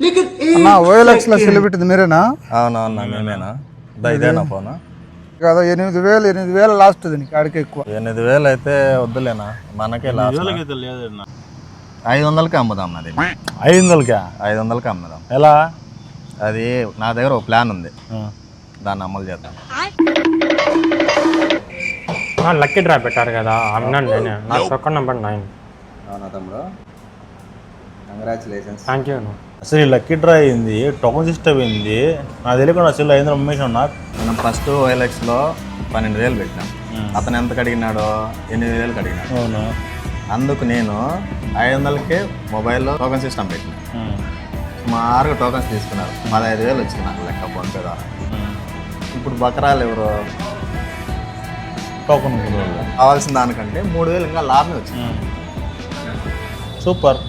OLX లో celebrity మీరేనా? అవునవునా మేమేనా? ఇదేనా ఫోన్ కదా 8,000 లాస్ట్ దీనికి ఆడికి ఎక్కువ. 8,000 అయితే వద్దులేనా, మనకే లాస్ట్. 500కి అమ్ముదాం. అది 500కి అమ్ముదాం. ఎలా? అది నా దగ్గర ఒక ప్లాన్ ఉంది, దాన్ని అమలు చేద్దాం. లక్కీ డ్రా పెట్టారు కదా, అన్నాను నేనే. నా టోకెన్ నెంబర్ 9. అవునా తమ్ముడు, కంగ్రాచులేషన్స్. Thank you. అసలు ఈ లక్కీ డ్రా అయింది, టోకన్ సిస్టమ్ అయింది, నాకు తెలియకుండా అసలు 500 అమ్మేసాను. నాకు మనం ఫస్ట్ OLXలో 12,000 పెట్టాం. అతను ఎంతకు అడిగినాడో 8,000కి అడిగినాడు. అవును. అందుకు నేను 500కే మొబైల్లో టోకన్ సిస్టమ్ పెట్టినా. సుమారుగా టోకన్స్ తీసుకున్నారు. 15,000 వచ్చింది నాకు లెక్క ఫోన్పే ద్వారా. ఇప్పుడు బకరాలు ఎవరు? టోకన్ కావాల్సిన దానికంటే 3,000 ఇంకా లాభమే వచ్చింది. సూపర్.